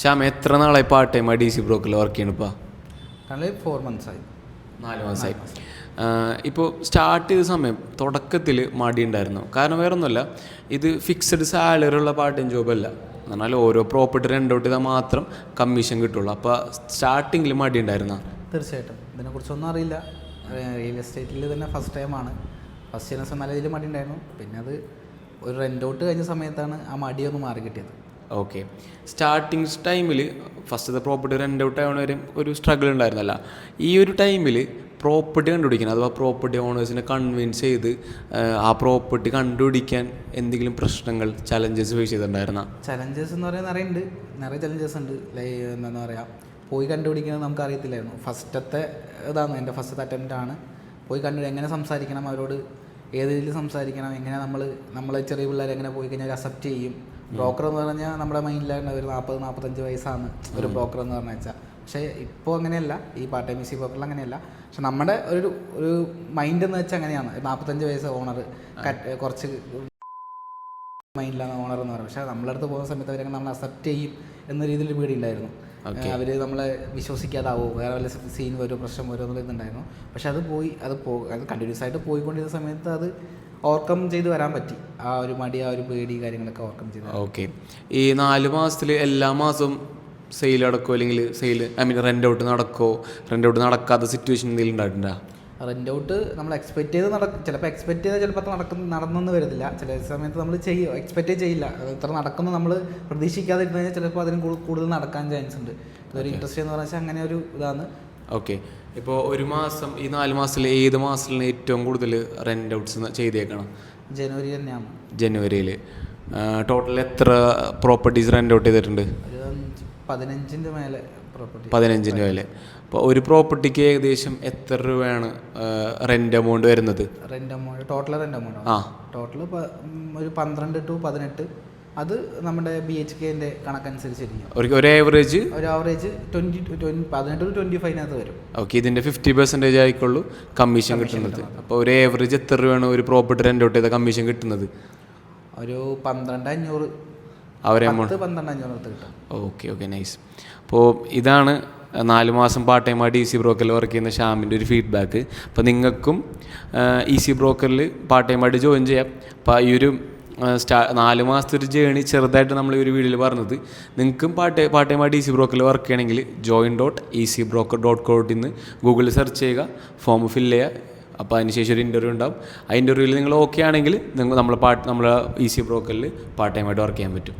ശ്യാം, എത്ര നാളായി part time D C ബ്രോക്കറിൽ വർക്ക് ചെയ്യണിപ്പോൾ? 4 months-ആയി. 4 മാസമായി. ഇപ്പോൾ സ്റ്റാർട്ട് ചെയ്ത സമയം തുടക്കത്തിൽ മടി ഉണ്ടായിരുന്നു. കാരണം വേറെ ഒന്നുമല്ല, ഇത് ഫിക്സഡ് സാലറി ഉള്ള പാർട്ട് ടൈം ജോബല്ല. എന്ന് പറഞ്ഞാൽ ഓരോ പ്രോപ്പർട്ടി റെൻ്റ് ഔട്ട് ചെയ്താൽ മാത്രം കമ്മീഷൻ കിട്ടുള്ളൂ. അപ്പോൾ സ്റ്റാർട്ടിങ്ങിൽ മടി ഉണ്ടായിരുന്നോ? തീർച്ചയായിട്ടും ഇതിനെക്കുറിച്ചൊന്നും അറിയില്ല. റിയൽ എസ്റ്റേറ്റിൽ തന്നെ ഫസ്റ്റ് ടൈമാണ്. ഫസ്റ്റ് ചെയ്യുന്ന സമയം നല്ല രീതിയിൽ മടി ഉണ്ടായിരുന്നു. പിന്നെ അത് ഒരു റെൻ്റ് ഔട്ട് കഴിഞ്ഞ സമയത്താണ് ആ മടിയൊന്ന് മാറി കിട്ടിയത്. ഓക്കെ. സ്റ്റാർട്ടിങ് ടൈമിൽ ഫസ്റ്റത്തെ പ്രോപ്പർട്ടി റെൻ്റ് ഔട്ട് ആവണ വരെ ഒരു സ്ട്രഗിൾ ഉണ്ടായിരുന്നല്ല. ഈ ഒരു ടൈമിൽ പ്രോപ്പർട്ടി കണ്ടുപിടിക്കണം, അഥവാ പ്രോപ്പർട്ടി ഓണേഴ്സിനെ കൺവിൻസ് ചെയ്ത് ആ പ്രോപ്പർട്ടി കണ്ടുപിടിക്കാൻ എന്തെങ്കിലും പ്രശ്നങ്ങൾ, ചലഞ്ചസ് ഫേസ് ചെയ്തിട്ടുണ്ടായിരുന്ന? ചലഞ്ചസ് എന്ന് പറയുന്നത് നിറയെ ചലഞ്ചസ് ഉണ്ട്. എന്താ പറയുക, പോയി കണ്ടുപിടിക്കുന്നത് നമുക്ക് അറിയത്തില്ലായിരുന്നു. ഫസ്റ്റത്തെ ഇതാണ്, എൻ്റെ ഫസ്റ്റത്തെ അറ്റംപ്റ്റാണ്. പോയി എങ്ങനെ സംസാരിക്കണം അവരോട്, ഏത് രീതിയിൽ സംസാരിക്കണം, എങ്ങനെ നമ്മൾ ചെറിയ പിള്ളേർ എങ്ങനെ പോയി കഴിഞ്ഞാൽ അക്സെപ്റ്റ് ചെയ്യും. ബ്രോക്കർ എന്ന് പറഞ്ഞാൽ നമ്മുടെ മൈൻഡിലാണ് ഒരു 40-45 വയസ്സാണ് ഒരു ബ്രോക്കർ എന്ന് പറഞ്ഞു വെച്ചാൽ. പക്ഷേ ഇപ്പോൾ അങ്ങനെയല്ല, ഈ പാർട്ട് ടൈം സി ബ്രോക്കറിൽ അങ്ങനെയല്ല. പക്ഷെ നമ്മുടെ ഒരു മൈൻഡ് എന്ന് വെച്ചാൽ അങ്ങനെയാണ്. 45 വയസ്സ് ഓണർ കുറച്ച് മൈൻഡിലാണ് ഓണർ എന്ന് പറയുന്നത്. പക്ഷേ നമ്മളെ അടുത്ത് പോകുന്ന സമയത്ത് അവരൊക്കെ നമ്മൾ അക്സെപ്റ്റ് ചെയ്യും എന്ന രീതിയിൽ പേടി ഉണ്ടായിരുന്നു. അവർ നമ്മളെ വിശ്വസിക്കാതാവോ, വേറെ വല്ല സീൻ വരുമോ, പ്രശ്നം വരുമോ എന്നുള്ള ഇതുണ്ടായിരുന്നു. പക്ഷെ അത് കണ്ടിന്യൂസ് ആയിട്ട് പോയിക്കൊണ്ടിരുന്ന സമയത്ത് അത് ഓവർകം ചെയ്ത് വരാൻ പറ്റി. ആ ഒരു മടി, ആ ഒരു പേടി കാര്യങ്ങളൊക്കെ ഓവർകം ചെയ്ത്. ഓക്കെ. ഈ 4 മാസത്തിൽ എല്ലാ മാസവും സെയിൽ നടക്കുമോ, അല്ലെങ്കിൽ റെൻ്റ് ഔട്ട് നടക്കാത്ത സിറ്റുവേഷൻ എന്തെങ്കിലും ഉണ്ടായിട്ടുണ്ടോ? റെൻ്റ് ഔട്ട് നമ്മൾ എക്സ്പെക്റ്റ് ചെയ്ത് ചിലപ്പോൾ നടന്നെന്ന് വരുന്നില്ല. ചില സമയത്ത് നമ്മൾ എക്സ്പെക്റ്റ് ചെയ്യില്ല. ഇത്ര നടക്കുന്നു നമ്മൾ പ്രതീക്ഷിക്കാതെ ഇരുന്ന് കഴിഞ്ഞാൽ ചിലപ്പോൾ അതിന് കൂടുതൽ നടക്കാൻ ചാൻസ് ഉണ്ട്. ഇതൊരു ഇൻട്രസ്റ്റ് എന്ന് പറഞ്ഞാൽ അങ്ങനെ ഒരു ഇതാണ്. ഓക്കെ. ഇപ്പോൾ ഒരു മാസം, ഈ 4 മാസത്തിൽ ഏത് മാസത്തിലാണ് ഏറ്റവും കൂടുതൽ റെൻ്റ് ഔട്ട്സ് ചെയ്തേക്കണം? ജനുവരി തന്നെയാണ്. ജനുവരിയിൽ ടോട്ടൽ എത്ര പ്രോപ്പർട്ടീസ് റെൻ്റ് ഔട്ട് ചെയ്തിട്ടുണ്ട്? ഒരു 15-ന്റെ മേലെ പ്രോപ്പർട്ടി. 15-ന്റെ മേലെ. അപ്പോൾ ഒരു പ്രോപ്പർട്ടിക്ക് ഏകദേശം എത്ര രൂപയാണ് റെൻ്റ് എമൗണ്ട് വരുന്നത്? ടോട്ടൽ റെൻ്റ് എമൗണ്ട് ടോട്ടൽ ഒരു 12 to 18. അത് നമ്മുടെ BHKൻ്റെ കണക്കനുസരിച്ചിരിക്കും. ഒരു ആവറേജ് 18 to 25 വരും. ഓക്കെ. ഇതിൻ്റെ 50% ആയിക്കുള്ളൂ കമ്മീഷൻ കിട്ടുന്നത്. അപ്പോൾ ഒരു ആവറേജ് എത്ര രൂപയാണ് ഒരു പ്രോപ്പർട്ടി റെൻ്റ് ഔട്ട് ചെയ്ത കമ്മീഷൻ കിട്ടുന്നത്? ഒരു 12,500. അവരെ 12,500 കിട്ടും. Okay, nice. അപ്പോൾ ഇതാണ് 4 മാസം പാർട്ട് ടൈം ഡി സി ബ്രോക്കറിൽ വർക്ക് ചെയ്യുന്ന ശ്യാമിൻ്റെ ഒരു ഫീഡ്ബാക്ക്. അപ്പോൾ നിങ്ങൾക്കും ഈസി ബ്രോക്കറിൽ പാർട്ട് ടൈം ആയിട്ട് ജോയിൻ ചെയ്യാം. അപ്പോൾ ഈ ഒരു 4 മാസത്തെ ഒരു ജേണി ചെറുതായിട്ട് നമ്മൾ ഈ ഒരു വീഡിയോയിൽ പറഞ്ഞത്. നിങ്ങൾക്കും പാർട്ട് ടൈം ഡി സി ബ്രോക്കറിൽ വർക്ക് ചെയ്യണമെങ്കിൽ join.easybroker.co എന്ന് ഗൂഗിളിൽ സെർച്ച് ചെയ്യുക, ഫോം ഫില്ല് ചെയ്യുക. അപ്പോൾ അതിനുശേഷം ഒരു ഇൻ്റർവ്യൂ ഉണ്ടാവും. ആ ഇൻ്റർവ്യൂവിൽ നിങ്ങൾ ഓക്കെ ആണെങ്കിൽ നമ്മളെ ഈസി ബ്രോക്കറിൽ പാർട്ട് ടൈം ആയിട്ട് വർക്ക് ചെയ്യാൻ പറ്റും.